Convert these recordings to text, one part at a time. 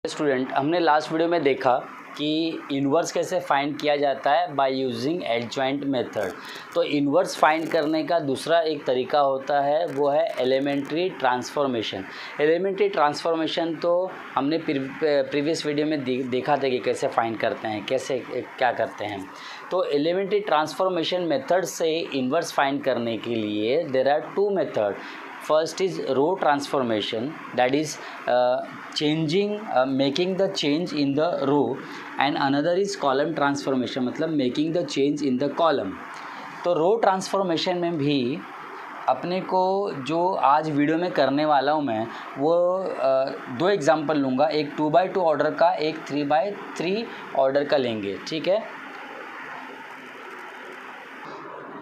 Student, हमने last video में देखा कि इन्वर्स कैसे फाइंड किया जाता है बाय यूजिंग एडजॉइंट मेथड। तो इन्वर्स फाइंड करने का दूसरा एक तरीका होता है, वो है एलिमेंट्री ट्रांसफॉर्मेशन। एलिमेंट्री ट्रांसफॉर्मेशन तो हमने प्रीवियस वीडियो में देखा था कि कैसे फाइंड करते हैं, कैसे क्या करते हैं। तो एलिमेंट्री ट्रांसफॉर्मेशन मेथड से इन्वर्स फाइंड करने के लिए there are two method. First is row transformation, that is making the change in the row, and another is column transformation, मतलब making the change in the column। तो रो transformation में भी अपने को जो आज वीडियो में करने वाला हूँ मैं, वो दो एग्जांपल लूँगा, एक 2x2 ऑर्डर का, एक 3x3 ऑर्डर का लेंगे, ठीक है।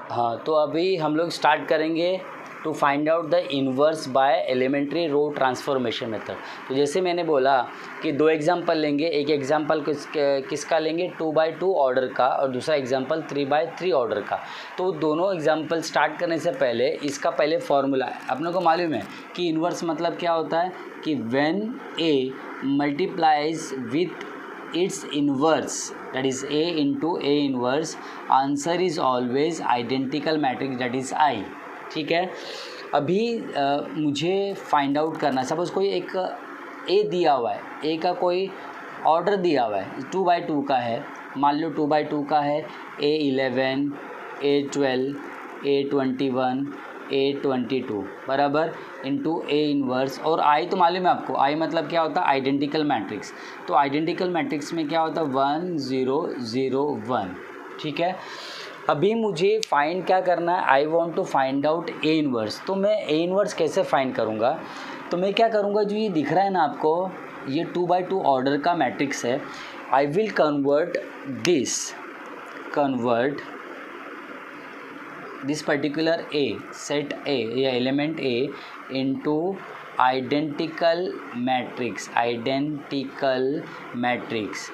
हाँ, तो अभी हम लोग स्टार्ट करेंगे to find out the inverse by elementary row transformation method. तो जैसे मैंने बोला कि दो एग्जांपल लेंगे, एक एग्जांपल किसका लेंगे, 2x2 ऑर्डर का, और दूसरा एग्जांपल 3x3 ऑर्डर का। तो दोनों एग्जांपल स्टार्ट करने से पहले इसका पहले फॉर्मूला है। अपने को मालूम है कि इन्वर्स मतलब क्या होता है कि when A multiplies with its inverse, that is a into a inverse, answer is always identical matrix, that is I। ठीक है। अभी मुझे फाइंड आउट करना है, सपोज कोई एक ए दिया हुआ है, ए का कोई ऑर्डर दिया हुआ है, 2x2 का है, मान लो 2x2 का है, A11 A12 A21 A22 बराबर इंटू ए इन्वर्स, और आई तो मालूम है आपको, आई मतलब क्या होता है, आइडेंटिकल मैट्रिक्स। तो आइडेंटिकल मैट्रिक्स में क्या होता है, 1 0 0 1, ठीक है। अभी मुझे फाइंड क्या करना है, I want to find out A inverse. तो मैं ए इन्वर्स कैसे फाइंड करूँगा, तो मैं क्या करूँगा, जो ये दिख रहा है ना आपको, ये 2x2 ऑर्डर का मैट्रिक्स है। I will convert this particular A, set A या element A into identical matrix,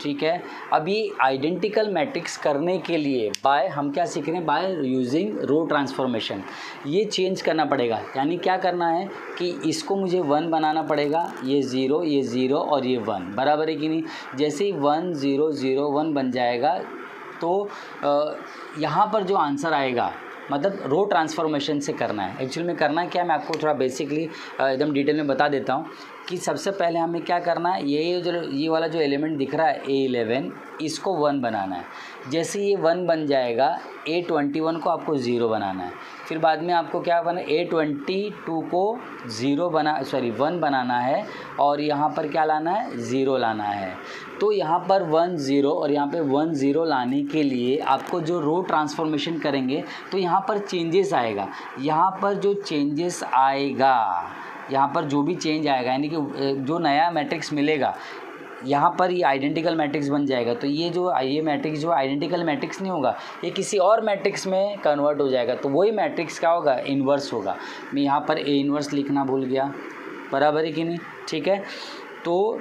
ठीक है। अभी आइडेंटिकल मैट्रिक्स करने के लिए बाय हम क्या सीख रहे हैं, बाय यूजिंग रो ट्रांसफॉर्मेशन। ये चेंज करना पड़ेगा, यानी क्या करना है कि इसको मुझे 1 बनाना पड़ेगा, ये 0 और ये 1 बराबर है कि नहीं। जैसे ही 1 0 0 1 बन जाएगा तो यहाँ पर जो आंसर आएगा, मतलब रो ट्रांसफॉर्मेशन से करना है। एक्चुअली में करना क्या है, मैं आपको थोड़ा बेसिकली एकदम डिटेल में बता देता हूँ कि सबसे पहले हमें क्या करना है, ये वाला जो एलिमेंट दिख रहा है A11, इसको 1 बनाना है। जैसे ये 1 बन जाएगा, A21 को आपको 0 बनाना है। फिर बाद में आपको क्या बना, A22 को 1 बनाना है, और यहाँ पर क्या लाना है, 0 लाना है। तो यहाँ पर 1 0 और यहाँ पे 1 0 लाने के लिए आपको जो रो ट्रांसफॉर्मेशन करेंगे तो यहाँ पर चेंजेस आएगा। यहाँ पर जो चेंजेस आएगा, यहाँ पर जो भी चेंज आएगा, यानी कि जो नया मैट्रिक्स मिलेगा, यहाँ पर ये आइडेंटिकल मैट्रिक्स बन जाएगा। तो ये मैट्रिक्स जो आइडेंटिकल मैट्रिक्स नहीं होगा, ये किसी और मैट्रिक्स में कन्वर्ट हो जाएगा। तो वही मैट्रिक्स क्या होगा, इन्वर्स होगा। मैं यहाँ पर ए इन्वर्स लिखना भूल गया, बराबर है कि नहीं, ठीक है। तो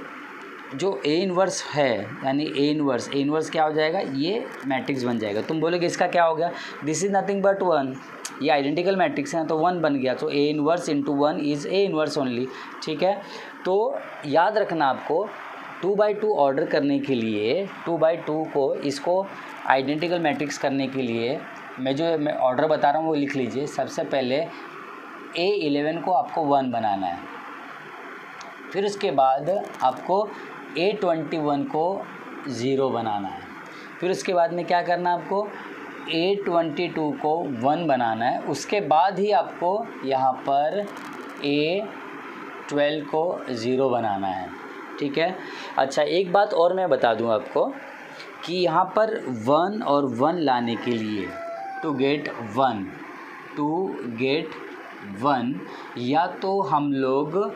जो ए इन्वर्स है, यानी ए इन्वर्स क्या हो जाएगा, ये मैट्रिक्स बन जाएगा। तुम बोलोगे इसका क्या हो गया, दिस इज़ नथिंग बट 1, ये आइडेंटिकल मैट्रिक्स है तो 1 बन गया। तो A inverse into 1 is A inverse only, ठीक है। तो याद रखना आपको, 2x2 ऑर्डर करने के लिए, 2x2 को इसको आइडेंटिकल मैट्रिक्स करने के लिए मैं ऑर्डर बता रहा हूँ वो लिख लीजिए। सबसे पहले A11 को आपको 1 बनाना है, फिर उसके बाद आपको A21 को 0 बनाना है, फिर उसके बाद में क्या करना है, आपको A22 को 1 बनाना है। उसके बाद ही आपको यहाँ पर A12 को 0 बनाना है, ठीक है। अच्छा, एक बात और मैं बता दूँ आपको कि यहाँ पर 1 और 1 लाने के लिए टू गेट 1 या तो हम लोग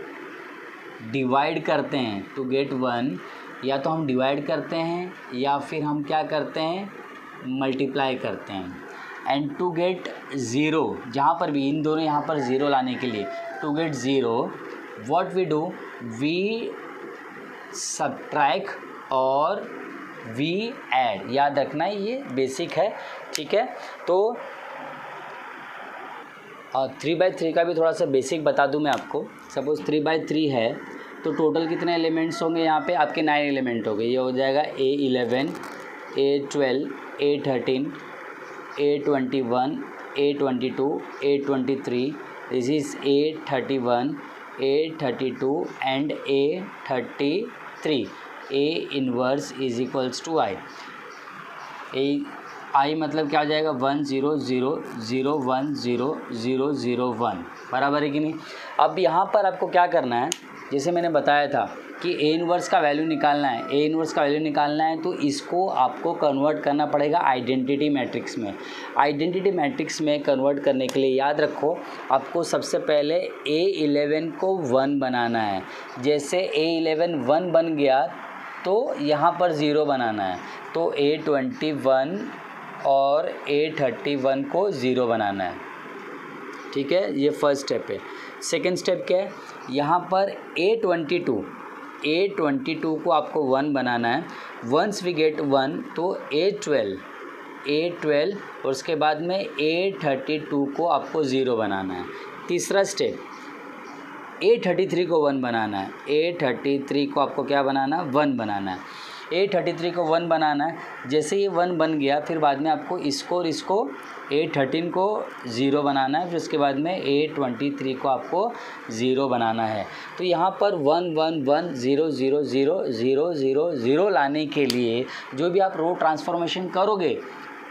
डिवाइड करते हैं, टू गेट 1 या तो हम डिवाइड करते हैं, या फिर हम क्या करते हैं, मल्टीप्लाई करते हैं। एंड टू गेट 0, जहाँ पर भी इन दोनों, यहाँ पर 0 लाने के लिए to get 0 what we do, we subtract और वी ऐड। याद रखना है, ये बेसिक है, ठीक है। तो 3/3 का भी थोड़ा सा बेसिक बता दूं मैं आपको। सपोज़ 3/3 है तो टोटल कितने एलिमेंट्स होंगे यहाँ पे आपके 9 एलिमेंट हो गए। ये हो जाएगा A11, A12, A13, A21, A22, A23, this is A31, A32 and A33। A inverse is equals to I। I मतलब क्या हो जाएगा 1 0 0 0 1 0 0 0 1, बराबर है कि नहीं। अब यहाँ पर आपको क्या करना है, जैसे मैंने बताया था कि ए इनवर्स का वैल्यू निकालना है। ए इनवर्स का वैल्यू निकालना है तो इसको आपको कन्वर्ट करना पड़ेगा आइडेंटिटी मैट्रिक्स में। आइडेंटिटी मैट्रिक्स में कन्वर्ट करने के लिए याद रखो आपको सबसे पहले A11 को 1 बनाना है। जैसे A11 1 बन गया तो यहाँ पर 0 बनाना है, तो A21 और A31 को 0 बनाना है। ठीक है, ये फर्स्ट स्टेप है। सेकेंड स्टेप क्या है, यहाँ पर A22 को आपको 1 बनाना है। वंस वी गेट 1 तो A12 और उसके बाद में A32 को आपको 0 बनाना है। तीसरा स्टेप A33 को 1 बनाना है। A33 को आपको क्या बनाना है 1 बनाना है। A33 को 1 बनाना है, जैसे ये 1 बन गया फिर बाद में आपको इसको और इसको A13 को 0 बनाना है, फिर उसके बाद में A23 को आपको 0 बनाना है। तो यहाँ पर 1 1 1 0 0 0 0 0 0 लाने के लिए जो भी आप रो ट्रांसफॉर्मेशन करोगे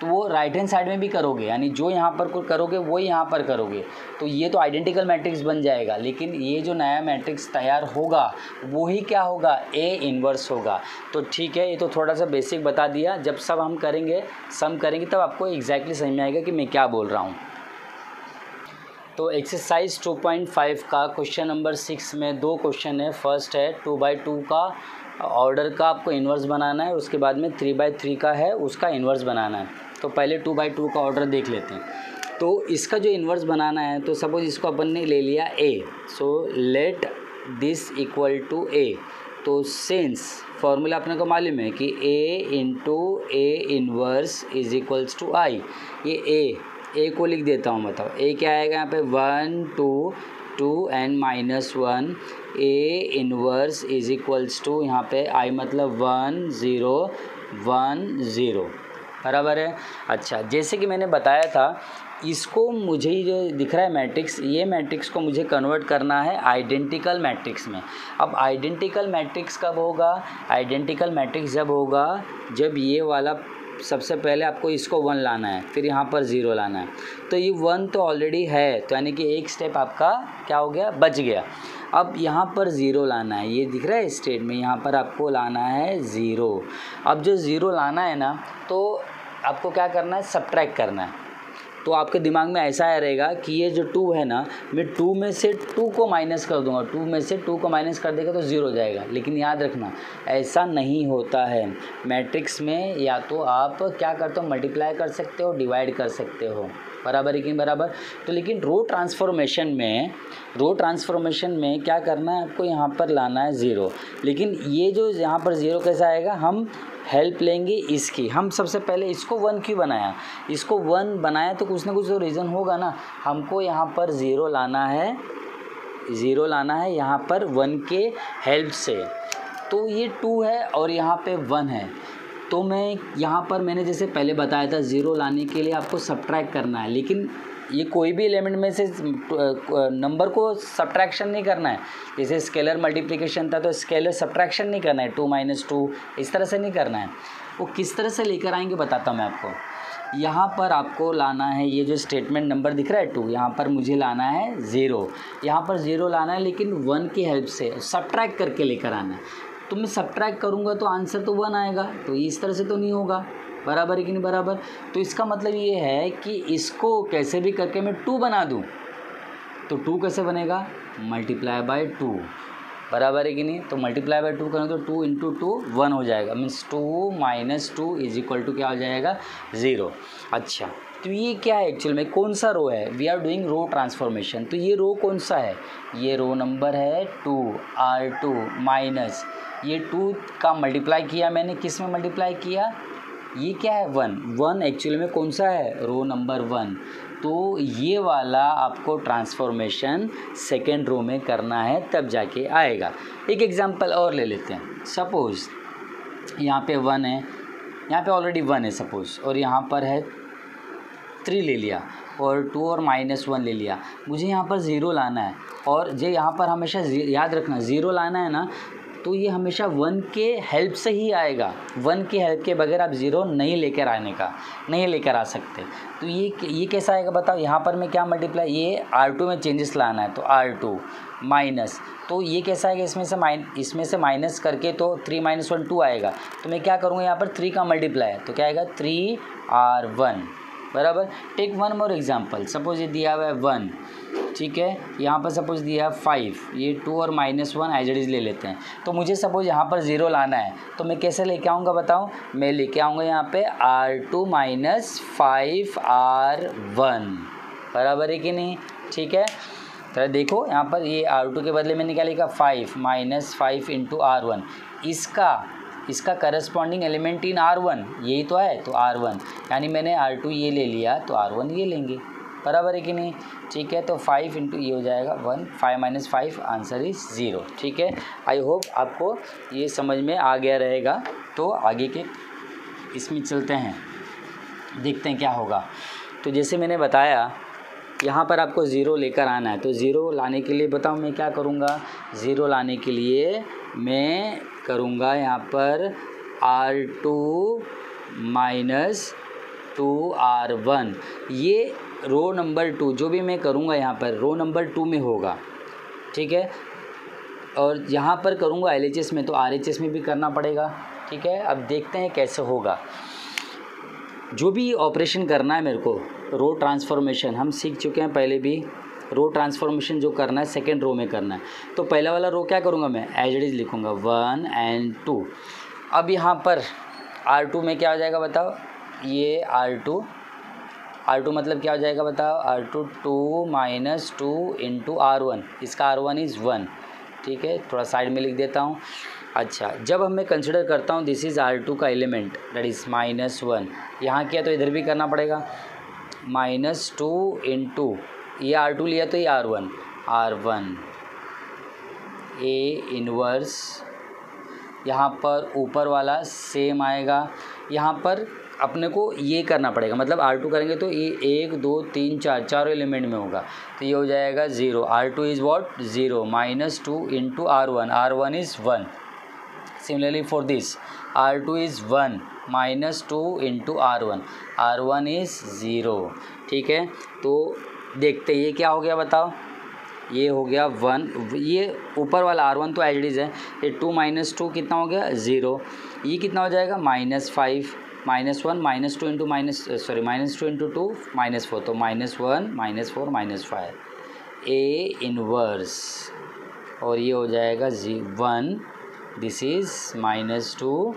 तो वो राइट हैंड साइड में भी करोगे, यानी जो यहाँ पर करोगे वो यहाँ पर करोगे, तो ये तो आइडेंटिकल मैट्रिक्स बन जाएगा। लेकिन ये जो नया मैट्रिक्स तैयार होगा वो ही क्या होगा, ए इन्वर्स होगा। तो ठीक है, ये तो थोड़ा सा बेसिक बता दिया। जब सब हम करेंगे सम करेंगे तब आपको एग्जैक्टली समझ में आएगा कि मैं क्या बोल रहा हूँ। तो एक्सरसाइज 2.5 का क्वेश्चन नंबर 6 में 2 क्वेश्चन है। फर्स्ट है 2/2 का ऑर्डर का आपको इन्वर्स बनाना है, उसके बाद में 3/3 का है उसका इन्वर्स बनाना है। तो पहले 2/2 का ऑर्डर देख लेते हैं। तो इसका जो इन्वर्स बनाना है, तो सपोज इसको अपन ने ले लिया A, so let this equal to A। तो सिंस फॉर्मूला अपने को मालूम है कि A into A inverse is equals to I। ये A को लिख देता हूँ, बताओ A क्या आएगा यहाँ पे 1 2 2 and -1। A inverse is equals to यहाँ पे I मतलब 1 0 1 0, बराबर है। अच्छा, जैसे कि मैंने बताया था इसको मुझे जो दिख रहा है मैट्रिक्स, ये मैट्रिक्स को मुझे कन्वर्ट करना है आइडेंटिकल मैट्रिक्स में। अब आइडेंटिकल मैट्रिक्स कब होगा, आइडेंटिकल मैट्रिक्स जब होगा जब ये वाला सबसे पहले आपको इसको 1 लाना है, फिर यहाँ पर 0 लाना है। तो ये 1 तो ऑलरेडी है, तो यानी कि एक स्टेप आपका क्या हो गया, बच गया। अब यहाँ पर 0 लाना है, ये दिख रहा है स्टेट में, यहाँ पर आपको लाना है 0। अब जो 0 लाना है ना, तो आपको क्या करना है, सब्ट्रैक्ट करना है। तो आपके दिमाग में ऐसा रहेगा कि ये जो 2 है ना, मैं 2 में से 2 को माइनस कर दूंगा, 2 में से 2 को माइनस कर देगा तो 0 हो जाएगा। लेकिन याद रखना ऐसा नहीं होता है मैट्रिक्स में। या तो आप क्या करते हो, मल्टीप्लाई कर सकते हो, डिवाइड कर सकते हो, बराबर है कि बराबर। तो लेकिन रो ट्रांसफॉर्मेशन में क्या करना है, आपको यहाँ पर लाना है 0। लेकिन ये जो यहाँ पर 0 कैसा आएगा, हम हेल्प लेंगे इसकी। हम सबसे पहले इसको 1 क्यों बनाया, इसको 1 बनाया तो कुछ ना कुछ तो रीज़न होगा ना। हमको यहाँ पर 0 लाना है यहाँ पर 1 के हेल्प से। तो ये 2 है और यहाँ पे 1 है, तो मैं यहाँ पर मैंने जैसे पहले बताया था 0 लाने के लिए आपको सब्ट्रैक्ट करना है। लेकिन ये कोई भी एलिमेंट में से नंबर को सब्ट्रैक्शन नहीं करना है। जैसे स्केलर मल्टीप्लिकेशन था तो स्केलर सब्ट्रैक्शन नहीं करना है, 2 - 2 इस तरह से नहीं करना है। वो किस तरह से लेकर आएंगे बताता हूँ मैं आपको। यहाँ पर आपको लाना है, ये जो स्टेटमेंट नंबर दिख रहा है 2, यहाँ पर मुझे लाना है 0, यहाँ पर 0 लाना है, लेकिन 1 की हेल्प से सब्ट्रैक्ट करके लेकर आना है। तो मैं सब्ट्रैक्ट करूँगा तो आंसर तो 1 आएगा, तो इस तरह से तो नहीं होगा, बराबर है कि नहीं बराबर। तो इसका मतलब ये है कि इसको कैसे भी करके मैं 2 बना दूँ, तो 2 कैसे बनेगा, मल्टीप्लाई बाय 2, बराबर है कि नहीं। तो मल्टीप्लाई बाय 2 करें तो 2 × 2 1 हो जाएगा, मीन्स 2 - 2 इज इक्वल टू क्या हो जाएगा, 0। अच्छा, तो ये क्या है एक्चुअल में, कौन सा रो है, we are doing row transformation. तो ये रो कौन सा है, ये रो नंबर है 2 R2 माइनस ये 2 का मल्टीप्लाई किया मैंने, किस में मल्टीप्लाई किया, ये क्या है 1 एक्चुअली में कौन सा है, रो नंबर 1। तो ये वाला आपको ट्रांसफॉर्मेशन सेकेंड रो में करना है तब जाके आएगा। एक एग्जांपल और ले लेते हैं। सपोज़ यहाँ पे 1 है, यहाँ पे ऑलरेडी 1 है सपोज़, और यहाँ पर है 3 ले लिया, और 2 और -1 ले लिया। मुझे यहाँ पर 0 लाना है, और जो यहाँ पर हमेशा याद रखना 0 लाना है ना, तो ये हमेशा 1 के हेल्प से ही आएगा। 1 के हेल्प के बगैर आप 0 नहीं लेकर आ सकते। तो ये कैसा आएगा बताओ। यहाँ पर मैं क्या मल्टीप्लाई, ये R2 में चेंजेस लाना है तो R2 माइनस, तो ये कैसा आएगा, इसमें से माइनस करके तो 3 - 1 2 आएगा। तो मैं क्या करूँगा, यहाँ पर 3 का मल्टीप्लाई है तो क्या आएगा 3R1 बराबर। Take one more example. Suppose ये दिया हुआ है 1, ठीक है, यहाँ पर सपोज दिया है 5, ये 2 और -1 एज इट इज़ ले लेते हैं। तो मुझे सपोज यहाँ पर 0 लाना है, तो मैं कैसे लेके आऊँगा बताओ। मैं लेके आऊँगा यहाँ पे R2 - 5R1 बराबर है कि नहीं, ठीक है। तो देखो यहाँ पर ये R2 के बदले मैंने क्या लिखा 5 - 5 × R1, इसका करस्पॉन्डिंग एलिमेंट इन R1 यही तो है, तो R1 यानी मैंने R2 ये ले लिया तो R1 ये लेंगे बराबर है कि नहीं, ठीक है। तो 5 × ये हो जाएगा 1, 5 - 5 आंसर इज़ 0, ठीक है। आई होप आपको ये समझ में आ गया रहेगा। तो आगे के इसमें चलते हैं, देखते हैं क्या होगा। तो जैसे मैंने बताया यहाँ पर आपको 0 लेकर आना है, तो 0 लाने के लिए बताओ मैं क्या करूँगा। 0 लाने के लिए मैं करूँगा यहाँ पर R2 - 2R1, ये रो नंबर 2 जो भी मैं करूँगा यहाँ पर रो नंबर 2 में होगा, ठीक है। और यहाँ पर करूँगा LHS में, तो RHS में भी करना पड़ेगा, ठीक है। अब देखते हैं कैसे होगा। जो भी ऑपरेशन करना है मेरे को, रो ट्रांसफॉर्मेशन हम सीख चुके हैं पहले भी। रो ट्रांसफॉर्मेशन जो करना है सेकेंड रो में करना है, तो पहला वाला रो क्या करूँगा मैं, एज इट इज़ लिखूँगा 1 और 2। अब यहाँ पर R2 में क्या हो जाएगा बताओ, ये R2 मतलब क्या हो जाएगा बताओ, R2 2 - 2 × R1, इसका R1 इज़ 1, ठीक है। थोड़ा साइड में लिख देता हूँ। अच्छा, जब हम मैं कंसिडर करता हूँ दिस इज़ R2 का एलिमेंट दैट इज़ -1, यहाँ किया तो इधर भी करना पड़ेगा -2 × ये R2 लिया तो ये R1 A इन्वर्स, यहाँ पर ऊपर वाला सेम आएगा। यहाँ पर अपने को ये करना पड़ेगा, मतलब R2 करेंगे तो ये 1 2 3 4 चारों एलिमेंट में होगा, तो ये हो जाएगा 0। R2 is what 0 -2 × R1 is 1। Similarly for this R2 is 1 -2 × R1 is 0, ठीक है। तो देखते ये क्या हो गया बताओ, ये हो गया 1, ये ऊपर वाला R1 तो एज इट इज़ है, ये 2 - 2 कितना हो गया 0, ये कितना हो जाएगा -5 -1 -2 × -2 × 2 -4, तो -1 -4 -5 A इन्वर्स, और ये हो जाएगा 1, दिस इज़ -2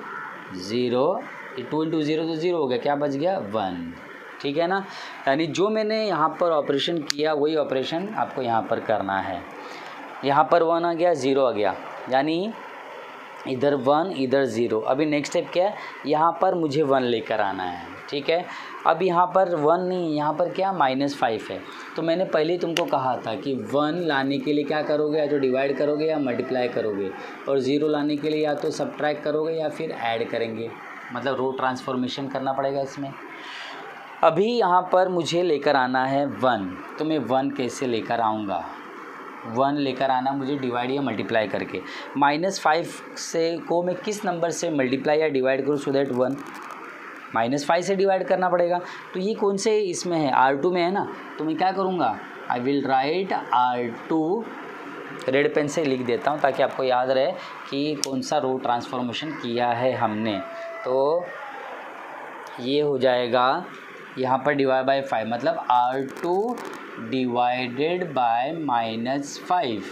0, 2 × 0 तो 0 हो गया, क्या बच गया 1, ठीक है ना। यानी जो मैंने यहाँ पर ऑपरेशन किया वही ऑपरेशन आपको यहाँ पर करना है। यहाँ पर 1 आ गया 0 आ गया, यानी इधर 1 इधर 0। अभी नेक्स्ट स्टेप क्या है, यहाँ पर मुझे 1 लेकर आना है, ठीक है। अब यहाँ पर 1 नहीं, यहाँ पर क्या -5 है। तो मैंने पहले ही तुमको कहा था कि 1 लाने के लिए क्या करोगे, या तो डिवाइड करोगे या मल्टीप्लाई करोगे, और 0 लाने के लिए या तो सब्ट्रैक्ट करोगे या फिर ऐड करेंगे, मतलब रो ट्रांसफॉर्मेशन करना पड़ेगा इसमें। अभी यहाँ पर मुझे लेकर आना है 1, तो मैं 1 कैसे लेकर आऊँगा, 1 लेकर आना मुझे डिवाइड या मल्टीप्लाई करके। -5 से को मैं किस नंबर से मल्टीप्लाई या डिवाइड करूँ सो दैट 1, -5 से डिवाइड करना पड़ेगा। तो ये कौन से इसमें है, R2 में है ना, तो मैं क्या करूँगा, I will write R2, red pen से लिख देता हूँ ताकि आपको याद रहे कि कौन सा रो ट्रांसफॉर्मेशन किया है हमने। तो ये हो जाएगा यहाँ पर डिवाइड बाय 5, मतलब R2 डिवाइडेड बाय -5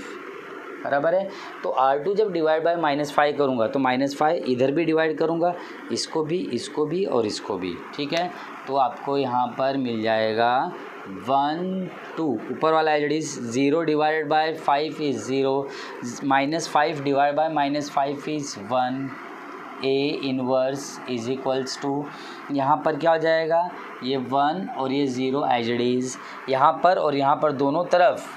बराबर है। तो R2 जब डिवाइड बाय -5 करूँगा तो -5 इधर भी डिवाइड करूँगा, इसको भी और इसको भी, ठीक है। तो आपको यहाँ पर मिल जाएगा 1 2, ऊपर वाला as it is 0 divided by 5 is 0, -5 divide by -5 is 1, A inverse is equals to, यहाँ पर क्या हो जाएगा, ये 1 और ये 0 एज इट इज़, यहाँ पर और यहाँ पर दोनों तरफ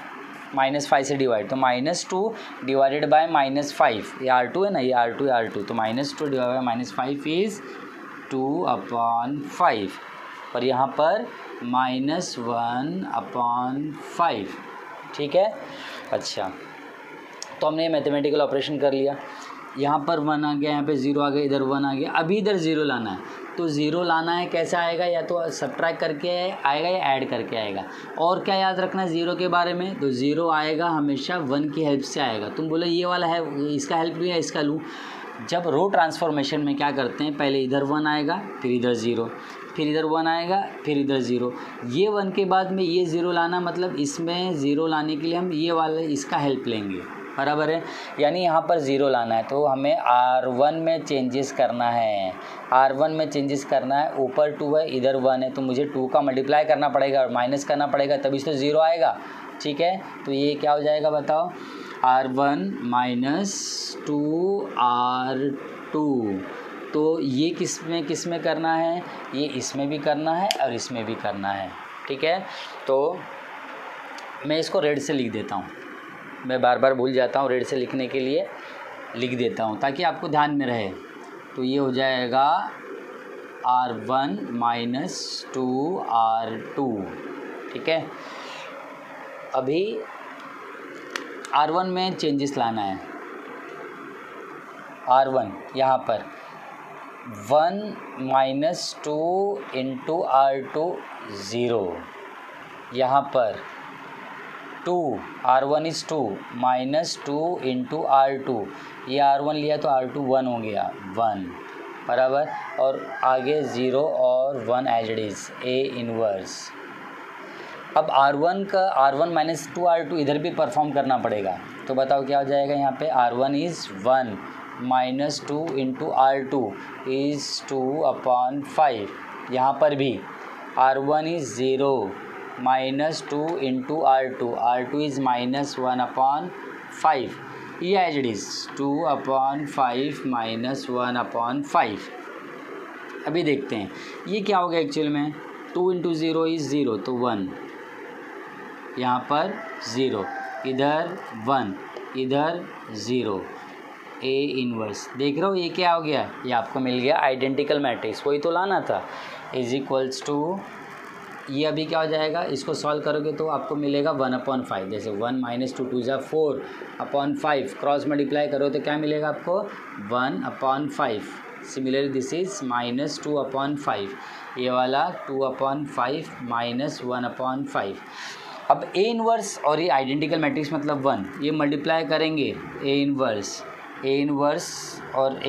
-5 से डिवाइड, तो -2 डिवाइडेड बाय -5, ये R2 है ना, ये R2 है R2, तो -2 डिवाइडेड बाय -5 इज़ 2/5, और यहाँ पर -1/5, ठीक है। अच्छा, तो हमने मैथमेटिकल ऑपरेशन कर लिया, यहाँ पर 1 आ गया, यहाँ पे 0 आ गया, इधर 1 आ गया, अभी इधर 0 लाना है, तो 0 लाना है कैसे आएगा, या तो सब्ट्रैक्ट करके आएगा या ऐड करके आएगा। और क्या याद रखना है 0 के बारे में, तो 0 आएगा हमेशा 1 की हेल्प से आएगा। तुम बोलो ये वाला है, इसका हेल्प लूँ या इसका लूँ। जब रो ट्रांसफॉर्मेशन में क्या करते हैं, पहले इधर 1 आएगा, फिर इधर 0, फिर इधर 1 आएगा, फिर इधर 0, ये 1 के बाद में ये 0 लाना, मतलब इसमें 0 लाने के लिए हम ये वाला इसका हेल्प लेंगे, बराबर है। यानी यहाँ पर 0 लाना है तो हमें R1 में चेंजेस करना है, R1 में चेंजेस करना है। ऊपर 2 है, इधर 1 है, तो मुझे 2 का मल्टीप्लाई करना पड़ेगा और माइनस करना पड़ेगा, तभी तो 0 आएगा, ठीक है। तो ये क्या हो जाएगा बताओ, R1 - 2R2। तो ये किस में करना है, ये इसमें भी करना है और इसमें भी करना है, ठीक है। तो मैं इसको रेड से लिख देता हूँ, मैं बार बार भूल जाता हूँ, रेड से लिखने के लिए लिख देता हूँ ताकि आपको ध्यान में रहे। तो ये हो जाएगा R1 - 2R2, ठीक है। अभी R1 में चेंजेस लाना है, R1 यहाँ पर 1 - 2 × R2 0, यहाँ पर 2, R1 इज़ 2 -2 × R2, ये R1 लिया तो R2 1 हो गया, 1 बराबर, और आगे 0 और 1 as it is, A inverse. अब R1 - 2R2 इधर भी परफॉर्म करना पड़ेगा, तो बताओ क्या हो जाएगा, यहाँ पे R1 इज़ 1 - 2 × R2 इज़ 2/5, यहाँ पर भी R1 is 0 -2 × R2, R2 is -1/5, ये एज इट इज़ 2/5 -1/5। अभी देखते हैं ये क्या होगा एक्चुअल में, 2 × 0 इज़ 0, तो 1, यहाँ पर 0, इधर 1, इधर 0, ए इनवर्स। देख रहे हो ये क्या हो गया, ये आपको मिल गया आइडेंटिकल मैट्रिक्स, वही तो लाना था, इज इक्वल्स टू, ये अभी क्या हो जाएगा, इसको सॉल्व करोगे तो आपको मिलेगा 1/5, जैसे 1 - 2 2 4/5, क्रॉस मल्टीप्लाई करो तो क्या मिलेगा आपको, 1/5। सिमिलरली दिस इज -2/5, ये वाला 2/5 -1/5। अब ए इनवर्स और ये आइडेंटिकल मैट्रिक्स मतलब 1, ये मल्टीप्लाई करेंगे, ए इनवर्स और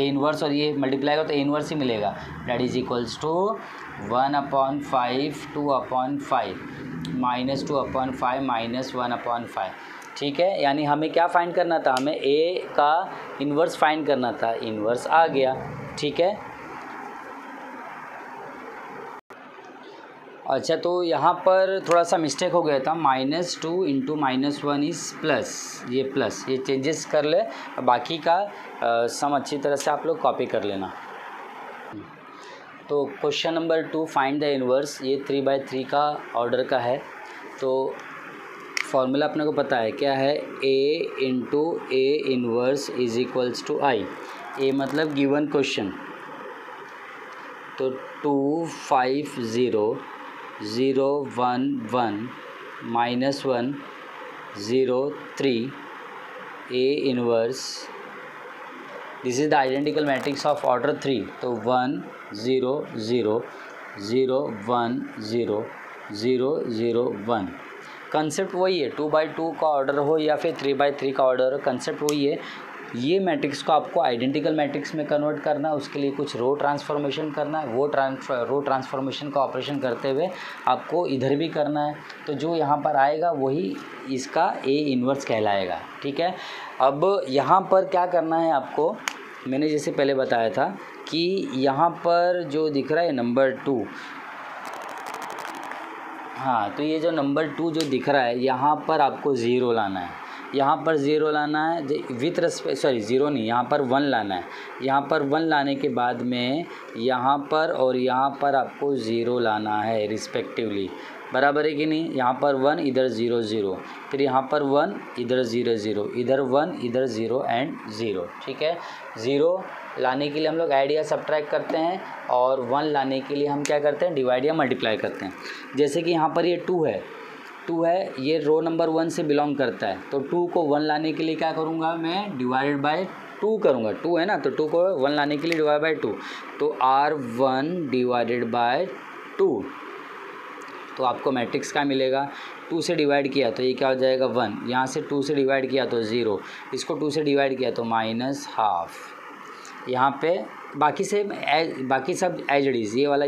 ये मल्टीप्लाई करो तो ए इनवर्स ही मिलेगा, दैट इज इक्वल्स टू 1/5 2/5 -2/5 -1/5, ठीक है। यानी हमें क्या फाइंड करना था, हमें ए का इन्वर्स फाइंड करना था, इन्वर्स आ गया, ठीक है। अच्छा, तो यहाँ पर थोड़ा सा मिस्टेक हो गया था, -2 × -1 इज़ प्लस, ये प्लस, ये चेंजेस कर ले, बाकी का सम अच्छी तरह से आप लोग कॉपी कर लेना। तो question number 2, find the inverse, ये 3/3 का ऑर्डर का है। तो फॉर्मूला अपने को पता है क्या है, A × A inverse is equals to I, A मतलब गिवन क्वेश्चन, तो 2 5 0 0 1 1 -1 0 3 A inverse, this is the identical matrix of order 3, तो 1 0 0 0 1 0 0 0 1। कंसेप्ट वही है, 2/2 का ऑर्डर हो या फिर 3/3 का ऑर्डर हो, कंसेप्ट वही है। ये मैट्रिक्स को आपको आइडेंटिकल मैट्रिक्स में कन्वर्ट करना है, उसके लिए कुछ रो ट्रांसफॉर्मेशन करना है, वो रो ट्रांसफॉर्मेशन का ऑपरेशन करते हुए आपको इधर भी करना है, तो जो यहाँ पर आएगा वही इसका ए इन्वर्स कहलाएगा, ठीक है। अब यहाँ पर क्या करना है आपको, मैंने जैसे पहले बताया था कि यहाँ पर जो दिख रहा है नंबर 2, हाँ, तो ये जो नंबर 2 जो दिख रहा है यहाँ पर आपको 0 लाना है, यहाँ पर ज़ीरो लाना है विथ रेस्पेक्ट, सॉरी ज़ीरो नहीं, यहाँ पर 1 लाना है। यहाँ पर 1 लाने के बाद में यहाँ पर और यहाँ पर आपको 0 लाना है रिस्पेक्टिवली, बराबर है कि नहीं। यहाँ पर 1, इधर 0 0, फिर यहाँ पर 1, इधर 0 0, इधर 1, इधर 0 एंड 0, ठीक है। 0 लाने के लिए हम लोग ऐड या सब्ट्रैक्ट करते हैं, और 1 लाने के लिए हम क्या करते हैं, डिवाइड या मल्टीप्लाई करते हैं। जैसे कि यहाँ पर ये 2 है, ये रो नंबर 1 से बिलोंग करता है, तो 2 को 1 लाने के लिए क्या करूँगा मैं, डिवाइडेड बाय 2 करूँगा। 2 है ना, तो 2 को 1 लाने के लिए डिवाइड बाय 2, तो R1 डिवाइडेड बाय 2, तो आपको मैट्रिक्स क्या मिलेगा, 2 से डिवाइड किया तो ये क्या हो जाएगा 1, यहाँ से 2 से डिवाइड किया तो 0, इसको 2 से डिवाइड किया तो -12। यहाँ पे बाकी सब एज इट इज़, ये वाला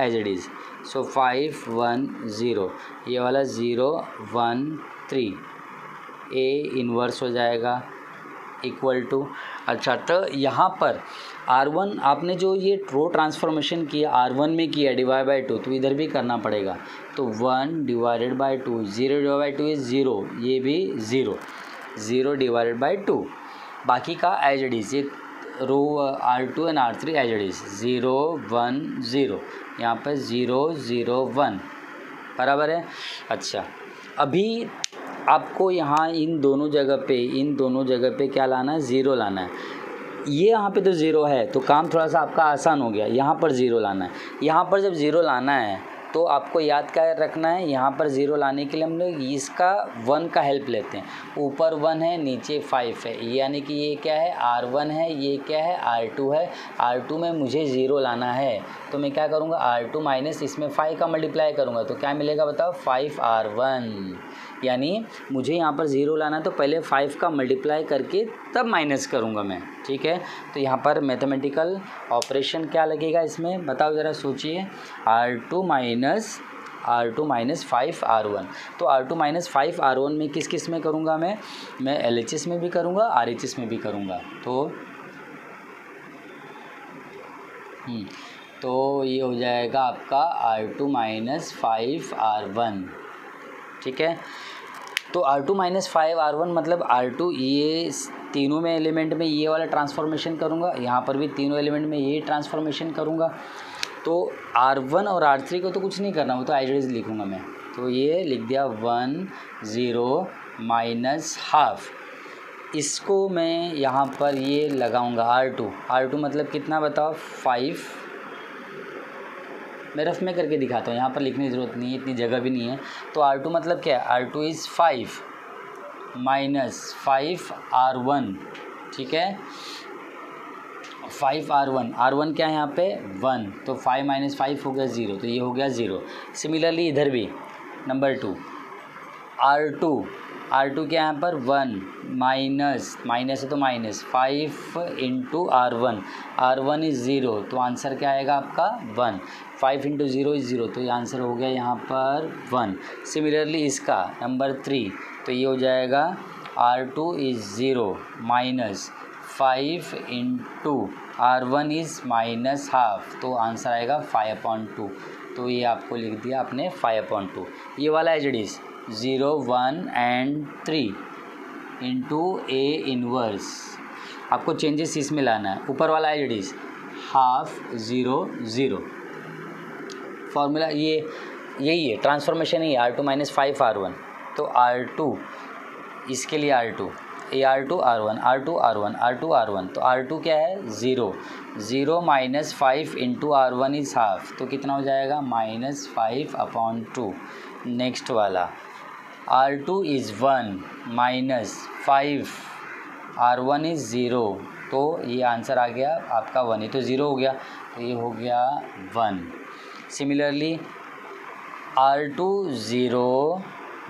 एज इट इज़। सो 5 1 0, ये वाला 0 1 3, A इन्वर्स हो जाएगा इक्वल टू। अच्छा, तो यहाँ पर R1 आपने जो ये रो ट्रांसफॉर्मेशन किया R1 में किया डिवाइड बाय 2, तो इधर भी करना पड़ेगा। तो 1 divided by 2, 0 divide by 2 is 0, ये भी 0, 0 डिवाइडेड बाय 2, बाकी का एज इट इज़। ये row R2 and R3 as it is, 0 1 0, यहाँ पर 0 0 1, बराबर है। अच्छा, अभी आपको यहाँ इन दोनों जगह पे क्या लाना है, 0 लाना है। ये यहाँ पे तो 0 है, तो काम थोड़ा सा आपका आसान हो गया। यहाँ पर 0 लाना है। यहाँ पर जब 0 लाना है तो आपको याद क्या रखना है, यहाँ पर 0 लाने के लिए हम लोग इसका 1 का हेल्प लेते हैं। ऊपर 1 है, नीचे 5 है, यानी कि ये क्या है, R1 है, ये क्या है, R2 है। R2 में मुझे 0 लाना है, तो मैं क्या करूँगा, R2 माइनस इसमें 5 का मल्टीप्लाई करूँगा, तो क्या मिलेगा बताओ, 5R1। यानी मुझे यहाँ पर 0 लाना है तो पहले 5 का मल्टीप्लाई करके तब माइनस करूँगा मैं, ठीक है। तो यहाँ पर मैथमेटिकल ऑपरेशन क्या लगेगा इसमें, बताओ ज़रा सोचिए। R2 माइनस 5R1, तो R2 माइनस 5R1 में किस में करूँगा मैं LHS में भी करूँगा, RHS में भी करूँगा। तो ये हो जाएगा आपका R2 माइनस 5R1, ठीक है। तो R2 माइनस 5R1 मतलब R2, ये तीनों में एलिमेंट में ये वाला ट्रांसफॉर्मेशन करूँगा, यहाँ पर भी तीनों एलिमेंट में ये ट्रांसफॉर्मेशन करूँगा। तो R1 और R3 को तो कुछ नहीं करना, वो तो एज इट इज़ लिखूँगा मैं। तो ये लिख दिया 1 0 माइनस हाफ, इसको मैं यहाँ पर ये लगाऊँगा R2 मतलब कितना बताओ, 5। मैं रफ में करके दिखाता हूँ, यहाँ पर लिखने की ज़रूरत नहीं है, इतनी जगह भी नहीं है। तो R2 मतलब क्या है, R2 इज़ 5 माइनस 5R1, ठीक है। 5R1 क्या है यहाँ पे 1, तो 5 माइनस 5 हो गया 0, तो ये हो गया 0। सिमिलरली इधर भी नंबर 2 R2 क्या यहाँ पर 1 माइनस है तो माइनस 5 इंटू R1 इज़ 0, तो आंसर क्या आएगा आपका 1। 5 इंटू 0 इज़ 0, तो ये आंसर हो गया यहाँ पर 1। सिमिलरली इसका नंबर 3, तो ये हो जाएगा R2 is 0 minus 5 into R1 is minus half, तो आंसर आएगा 5/2। तो ये आपको लिख दिया आपने 5/2। ये वाला as it is 0 1 and 3 into A inverse, आपको चेंजेस इसमें लाना है। ऊपर वाला as it is half 0 0। Formula यही है, ट्रांसफॉर्मेशन ही R2 माइनस 5R1। तो R2 इसके लिए R2 R1, तो R2 क्या है 0 minus 5 into R1 is half, तो कितना हो जाएगा -5/2। नेक्स्ट वाला R2 is 1 minus 5 R1 is 0, तो ये आंसर आ गया आपका 1, ये तो 0 हो गया, तो ये हो गया 1। Similarly R2 0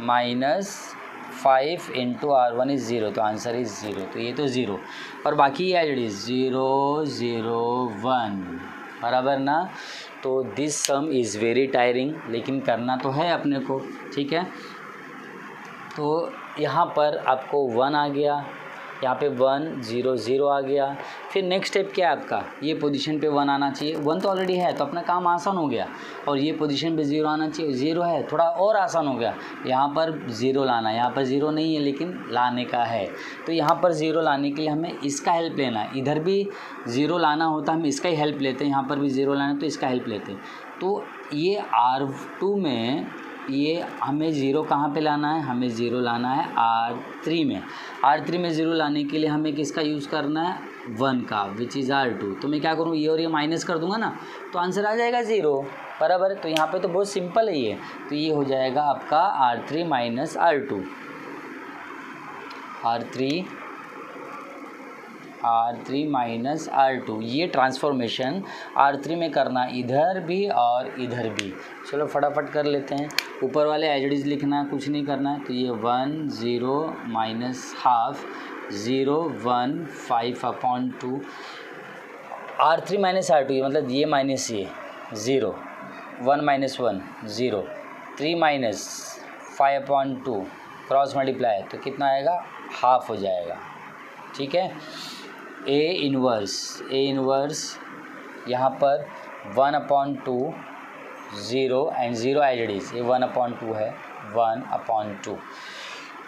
minus 5 into R1 is 0, तो आंसर इज़ 0, तो ये तो 0। और बाकी एज इट इज़ 0 0 1, बराबर ना। तो this some is very tiring, लेकिन करना तो है अपने को, ठीक है। तो यहाँ पर आपको 1 आ गया, यहाँ पे 1 0 0 आ गया। फिर नेक्स्ट स्टेप क्या है आपका, ये पोजीशन पे 1 आना चाहिए, 1 तो ऑलरेडी है तो अपना काम आसान हो गया। और ये पोजीशन पे 0 आना चाहिए, 0 है थोड़ा और आसान हो गया। यहाँ पर 0 लाना है, यहाँ पर 0 नहीं है लेकिन लाने का है, तो यहाँ पर 0 लाने के लिए हमें इसका हेल्प लेना है। इधर भी 0 लाना होता हम इसका ही हेल्प लेते हैं, यहाँ पर भी 0 लाना है तो इसका हेल्प लेते हैं। तो ये R2 में ये हमें 0 कहाँ पे लाना है, हमें 0 लाना है R3 में। R3 में 0 लाने के लिए हमें किसका यूज़ करना है, 1 का, विच इज़ R2। तो मैं क्या करूँ, ये और ये माइनस कर दूंगा ना तो आंसर आ जाएगा 0, बराबर। तो यहाँ पे तो बहुत सिंपल है ये, तो ये हो जाएगा आपका R3 minus R2, R3 minus R2। ये ट्रांसफॉर्मेशन R3 में करना इधर भी और इधर भी। चलो फटाफट कर लेते हैं। ऊपर वाले एज इट इज़ लिखना, कुछ नहीं करना है। तो ये 1 0 minus half 0 1 5/2 R3 minus R2, मतलब ये माइनस ये 0 1 माइनस 1 0 3 माइनस 5/2 क्रॉस मल्टीप्लाई तो कितना आएगा, हाफ हो जाएगा। ठीक है। ए इनवर्स यहाँ पर 1/2 0 एंड 0 एज इट इज़, ये 1/2 है 1/2,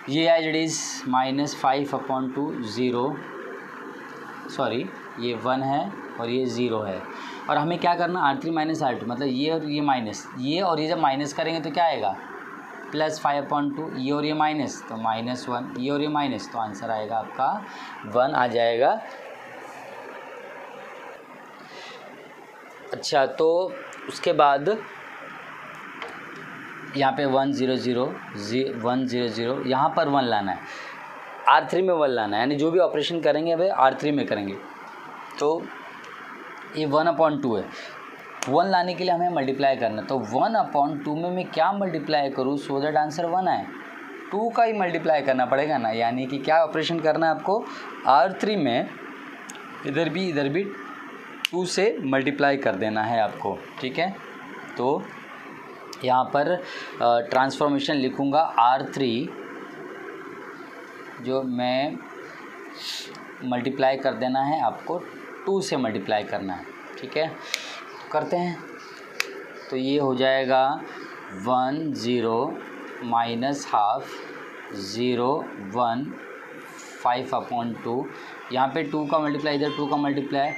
ये as it is minus 5/2 0, sorry ये 1 है और ये 0 है। और हमें क्या करना, R3 माइनस R2, मतलब ये और ये माइनस, ये और ये जब माइनस करेंगे तो क्या आएगा, प्लस 5/2, ये और ये माइनस तो -1, ये और ये माइनस, तो आंसर आएगा आपका 1 आ जाएगा। अच्छा, तो उसके बाद यहाँ पे 1 0 0 1 0 0, यहाँ पर 1 लाना है, R3 में 1 लाना है, यानी जो भी ऑपरेशन करेंगे वे R3 में करेंगे। तो ये 1/2 है, 1 लाने के लिए हमें मल्टीप्लाई करना है। तो 1/2 में मैं क्या मल्टीप्लाई करूँ सो दैट आंसर 1 आए, 2 का ही मल्टीप्लाई करना पड़ेगा ना। यानी कि क्या ऑपरेशन करना है आपको, R3 में इधर भी 2 से मल्टीप्लाई कर देना है आपको। ठीक है। तो यहाँ पर ट्रांसफॉर्मेशन लिखूँगा R3, जो मैं मल्टीप्लाई कर देना है आपको 2 से मल्टीप्लाई करना है। ठीक है, करते हैं। तो ये हो जाएगा 1 0 माइनस हाफ 0 1 5/2, यहाँ पे 2 का मल्टीप्लाई, इधर 2 का मल्टीप्लाई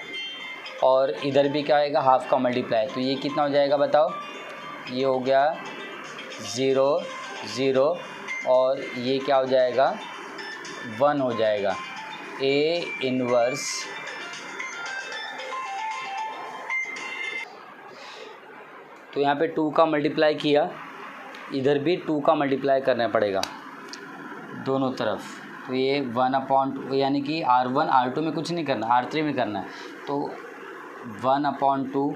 और इधर भी क्या आएगा, हाफ का मल्टीप्लाई। तो ये कितना हो जाएगा बताओ, ये हो गया 0 0 और ये क्या हो जाएगा 1 हो जाएगा। ए इनवर्स तो यहाँ पे 2 का मल्टीप्लाई किया, इधर भी 2 का मल्टीप्लाई करना पड़ेगा दोनों तरफ। तो ये 1/2, यानी कि R1 R2 में कुछ नहीं करना, R3 में करना है। तो 1/2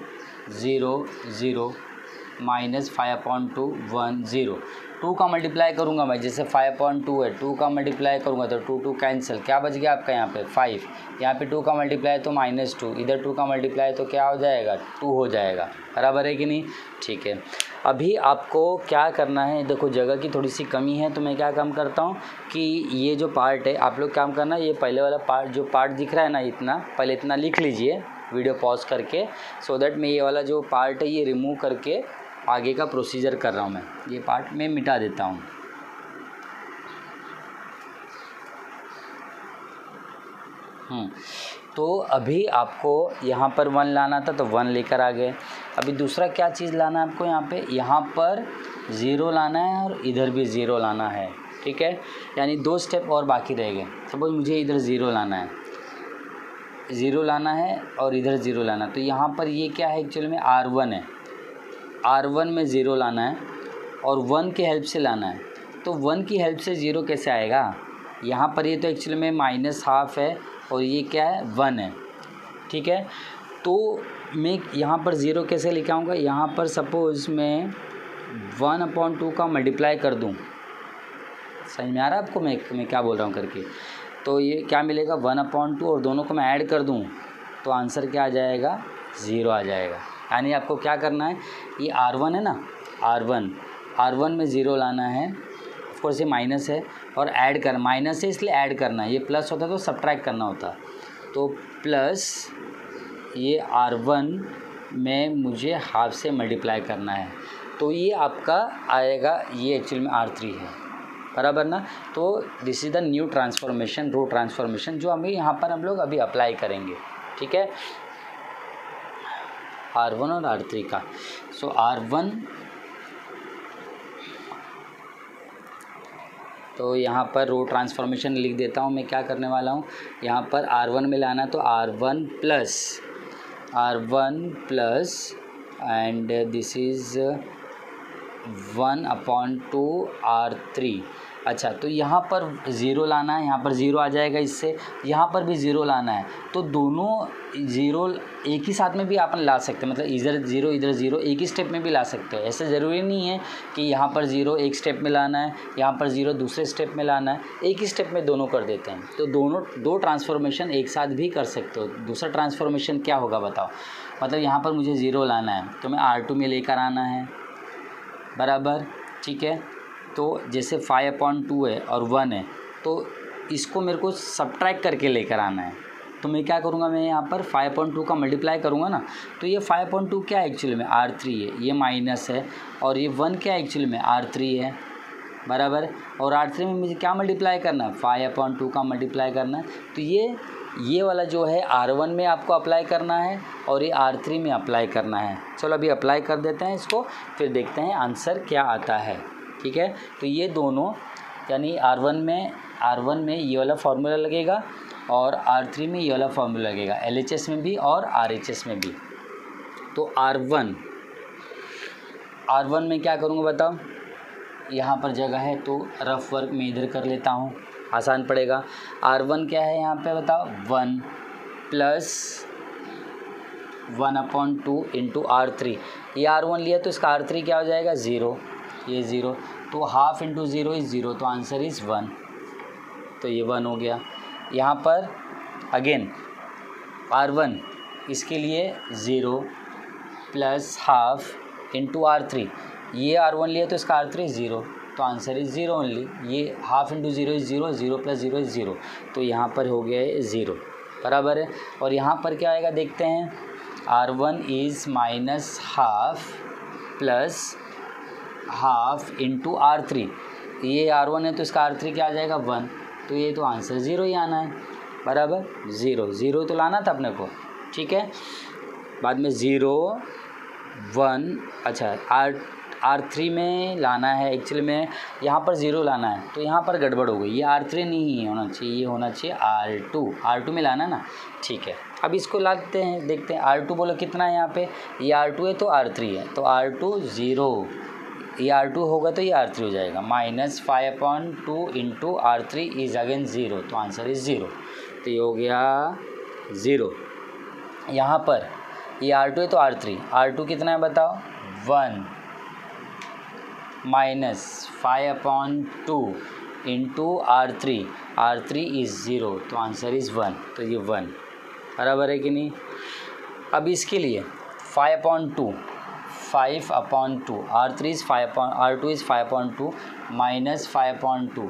0 0 माइनस 5/2 1 0, 2 का मल्टीप्लाई करूँगा मैं, जैसे 5/2 है, 2 का मल्टीप्लाई करूँगा तो 2 2 कैंसिल, क्या बच गया आपका यहाँ पे 5, यहाँ पे 2 का मल्टीप्लाई तो -2, इधर 2 का मल्टीप्लाई तो क्या हो जाएगा 2 हो जाएगा, बराबर है कि नहीं। ठीक है, अभी आपको क्या करना है, देखो जगह की थोड़ी सी कमी है तो मैं क्या काम करता हूँ कि ये जो पार्ट है आप लोग काम करना, ये पहले वाला पार्ट जो पार्ट दिख रहा है ना, इतना पहले इतना लिख लीजिए वीडियो पॉज करके, सो दैट मैं ये वाला जो पार्ट है ये रिमूव करके आगे का प्रोसीजर कर रहा हूँ। मैं ये पार्ट मैं मिटा देता हूँ। तो अभी आपको यहाँ पर 1 लाना था तो 1 लेकर आ गए। अभी दूसरा क्या चीज़ लाना है आपको, यहाँ पर 0 लाना है और इधर भी 0 लाना है। ठीक है, यानी 2 स्टेप और बाकी रह गए। सपोज मुझे इधर 0 लाना है, 0 लाना है और इधर 0 लाना, तो यहाँ पर ये क्या है एक्चुअली में R1 है, R1 में 0 लाना है और 1 की हेल्प से लाना है। तो 1 की हेल्प से 0 कैसे आएगा, यहाँ पर ये तो एक्चुअली में -1/2 है और ये क्या है 1 है। ठीक है, तो मैं यहाँ पर 0 कैसे लेके आऊँगा, यहाँ पर सपोज़ मैं 1/2 का मल्टीप्लाई कर दूँ, समझ में आ रहा है आपको मैं क्या बोल रहा हूँ करके। तो ये क्या मिलेगा 1/2 और दोनों को मैं ऐड कर दूँ तो आंसर क्या आ जाएगा 0 आ जाएगा। यानी आपको क्या करना है, ये R1 है ना, R1 में 0 लाना है, ऑफकोर्स ये माइनस है और ऐड कर, माइनस है इसलिए ऐड करना है, ये प्लस होता तो सब्ट्रैक्ट करना होता। तो प्लस ये R1 में मुझे हाफ से मल्टीप्लाई करना है, तो ये आपका आएगा, ये एक्चुअली में R3 है, बराबर ना। तो this is the new transformation, row transformation, जो हमें यहाँ पर हम लोग अभी अप्लाई करेंगे, ठीक है, R1 और R3 का। सो R1, तो यहाँ पर रो ट्रांसफॉर्मेशन लिख देता हूँ मैं, क्या करने वाला हूँ, यहाँ पर R1 में लाना, तो R1 plus and this is 1/2 R3। अच्छा, तो यहाँ पर ज़ीरो लाना है, यहाँ पर ज़ीरो आ जाएगा इससे, यहाँ पर भी ज़ीरो लाना है, तो दोनों ज़ीरो एक ही साथ में भी आप ला सकते हैं, मतलब इधर ज़ीरो एक ही स्टेप में भी ला सकते हैं। ऐसे ज़रूरी नहीं है कि यहाँ पर ज़ीरो एक स्टेप में लाना है, यहाँ पर ज़ीरो दूसरे स्टेप में लाना है, एक ही स्टेप में दोनों कर देते हैं। तो दोनों दो ट्रांसफॉर्मेशन एक साथ भी कर सकते हो। दूसरा ट्रांसफॉर्मेशन क्या होगा बताओ, मतलब यहाँ पर मुझे ज़ीरो लाना है तो मैं R2 में लेकर आना है, बराबर, ठीक है। तो जैसे 5/2 है और 1 है, तो इसको मेरे को सब्ट्रैक्ट करके लेकर आना है, तो मैं क्या करूँगा, मैं यहाँ पर 5/2 का मल्टीप्लाई करूँगा ना, तो ये 5/2 क्या है एक्चुअली में, R3 है, ये माइनस है, और ये 1 क्या है एक्चुअली में, R3 है, बराबर। और R3 में मुझे क्या मल्टीप्लाई करना है, 5/2 का मल्टीप्लाई करना है। तो ये वाला जो है R1 में आपको अप्लाई करना है और ये R3 में अप्लाई करना है। चलो अभी अप्लाई कर देते हैं इसको, फिर देखते हैं आंसर क्या आता है, ठीक है। तो ये दोनों, यानी R1 में ये वाला फार्मूला लगेगा और R3 में ये वाला फार्मूला लगेगा, LHS में भी और RHS में भी। तो R1 में क्या करूँगा बताओ, यहाँ पर जगह है तो रफ वर्क में इधर कर लेता हूँ, आसान पड़ेगा। R1 क्या है यहाँ पे बताओ, 1 प्लस 1/2 इंटू R3। ये R1 लिया तो इसका R3 क्या हो जाएगा, 0, ये 0, तो हाफ इंटू 0 इज़ 0, तो आंसर इज़ 1, तो ये 1 हो गया। यहाँ पर अगेन R1 इसके लिए 0 प्लस हाफ इंटू R3, ये R1 लिया तो इसका R3 0, तो आंसर इज़ 0 ओनली। ये half into 0 is 0, 0 plus 0 is 0, तो यहाँ पर हो गया है 0, बराबर है। और यहाँ पर क्या आएगा देखते हैं, R1 is minus half plus half into R3, ये R1 है तो इसका R3 क्या आ जाएगा, 1, तो ये तो आंसर 0 ही आना है, बराबर, 0 तो लाना था अपने को, ठीक है। बाद में 0 1, अच्छा R3 में लाना है एक्चुअली में, यहाँ पर 0 लाना है, तो यहाँ पर गड़बड़ हो गई, ये R3 नहीं होना चाहिए, ये होना चाहिए R2 में लाना ना, ठीक है। अब इसको लाते हैं, देखते हैं R2 बोलो कितना है यहाँ पे, ये R2 है तो R3 है, तो R2 0, ये R2 होगा तो ये R3 हो जाएगा, minus 5/2 into R3 is again 0, तो आंसर इज़ 0, तो ये हो गया 0। यहाँ पर ये R2 है तो R2 कितना है बताओ, 1 माइनस 5/2 इंटू R3 इज़ 0, तो आंसर इज़ 1, तो ये 1, बराबर है कि नहीं। अब इसके लिए 5/2 R2 इज़ 5/2 माइनस 5/2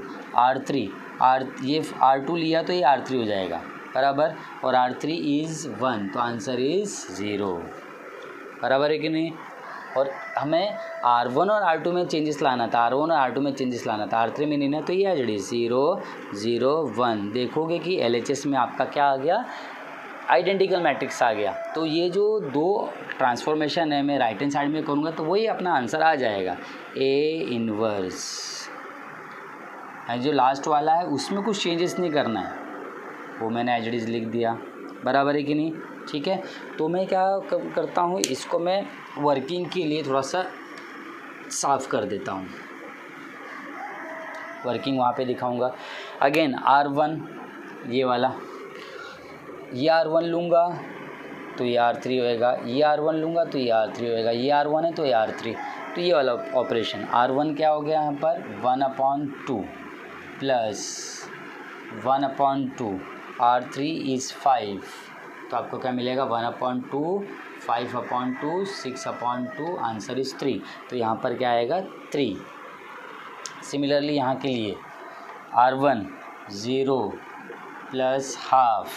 ये R2 लिया तो ये R3 हो जाएगा, बराबर, और R3 इज़ 1, तो आंसर इज़ 0, बराबर है कि नहीं। और हमें R1 और R2 में चेंजेस लाना था, R3 में नहीं ना, तो ये जड़ी 0 0 1, देखोगे कि LHS में आपका क्या आ गया, आइडेंटिकल मैट्रिक्स आ गया। तो ये जो दो ट्रांसफॉर्मेशन है मैं राइट हैंड साइड में करूँगा तो वही अपना आंसर आ जाएगा, A इन्वर्स। जो लास्ट वाला है उसमें कुछ चेंजेस नहीं करना है, वो मैंने एज इट इज़ लिख दिया, बराबर है कि नहीं, ठीक है। तो मैं क्या करता हूँ, इसको मैं वर्किंग के लिए थोड़ा सा साफ़ कर देता हूँ, वर्किंग वहाँ पे दिखाऊंगा। अगेन R1 ये वाला, ये R1 लूँगा तो ये R3 होएगा, ये R1 लूँगा तो ये R3 होएगा, ये R1 है तो ये R3, तो ये वाला ऑपरेशन। R1 क्या हो गया यहाँ पर, 1/2 प्लस 1/2 R3 इज़ 5, तो आपको क्या मिलेगा, 1/2 5/2 6/2, आंसर इज़ 3, तो यहाँ पर क्या आएगा 3, सिमिलरली यहाँ के लिए R1 0 plus half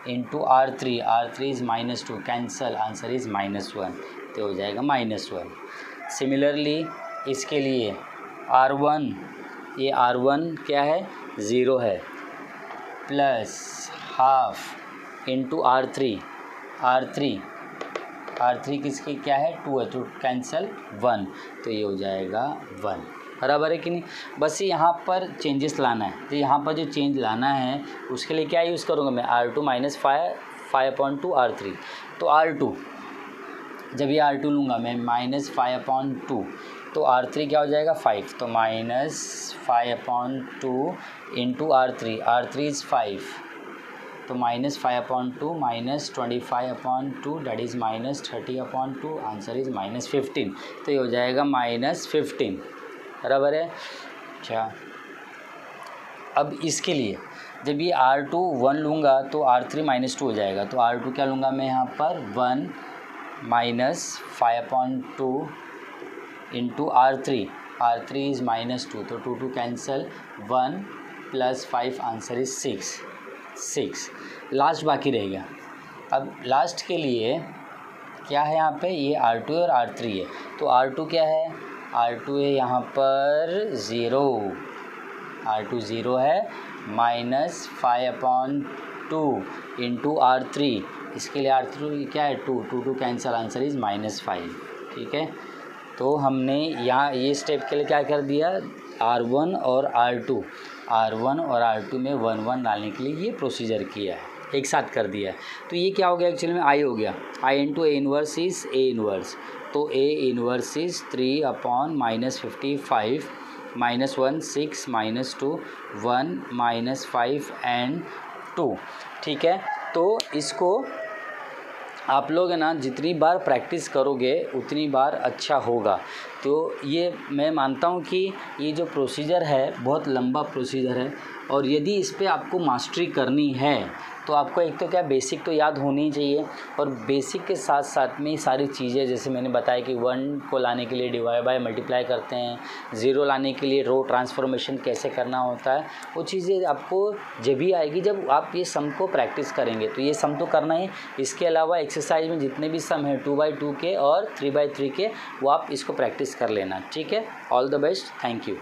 into R3 is -2, cancel, answer is -1, तो हो जाएगा -1। सिमिलरली इसके लिए R1, ये R1 क्या है 0 है, प्लस हाफ इंटू R3 किसकी क्या है 2 है, तो कैंसल 1, तो ये हो जाएगा 1। बराबर है कि नहीं। बस यहाँ पर चेंजेस लाना है, तो यहाँ पर जो चेंज लाना है उसके लिए क्या यूज़ करूँगा मैं, R2 माइनस 5/2 R3। तो R2, जब ये R2 लूँगा मैं -5/2, तो R3 क्या हो जाएगा 5, तो -5/2 इंटू R3 इज़ 5, तो -5/2 -25/2 दैट इज़ -30/2, आंसर इज़ -15, तो ये हो जाएगा -15। बराबर है। अच्छा, अब इसके लिए जब ये R2 1 लूँगा तो R3 -2 हो जाएगा, तो R2 क्या लूँगा मैं यहाँ पर 1 -5/2 इंटू R3 इज़ -2, तो 2 cancel, 1 plus 5, answer is 6। Last बाकी रह गया। अब लास्ट के लिए क्या है यहाँ पे, ये R2 और R3 है, तो R2 क्या है, R2 है यहाँ पर 0, R2 0 है, -5/2 इंटू R3, इसके लिए R3 क्या है 2 कैंसल, आंसर इज़ -5। ठीक है, तो हमने यहाँ ये स्टेप के लिए क्या कर दिया, R1 और R2 में 1 1 डालने के लिए ये प्रोसीजर किया है, एक साथ कर दिया है। तो ये क्या हो गया एक्चुअली में, I हो गया, I into A inverse is A inverse, तो A इन्वर्स इज़ 3/-55 -1 6 -2 1 -5 एंड 2। ठीक है, तो इसको आप लोग है ना जितनी बार प्रैक्टिस करोगे उतनी बार अच्छा होगा। तो ये मैं मानता हूँ कि ये जो प्रोसीजर है बहुत लंबा प्रोसीजर है, और यदि इस पे आपको मास्टरी करनी है तो आपको एक तो क्या बेसिक तो याद होनी ही चाहिए, और बेसिक के साथ साथ में सारी चीज़ें जैसे मैंने बताया कि 1 को लाने के लिए डिवाइड बाय मल्टीप्लाई करते हैं, 0 लाने के लिए रो ट्रांसफॉर्मेशन कैसे करना होता है, वो चीज़ें आपको जब भी आएगी जब आप ये सम को प्रैक्टिस करेंगे। तो ये सम तो करना ही, इसके अलावा एक्सरसाइज में जितने भी सम हैं 2/2 के और 3/3 के, वो आप इसको प्रैक्टिस कर लेना। ठीक है, all the best, thank you.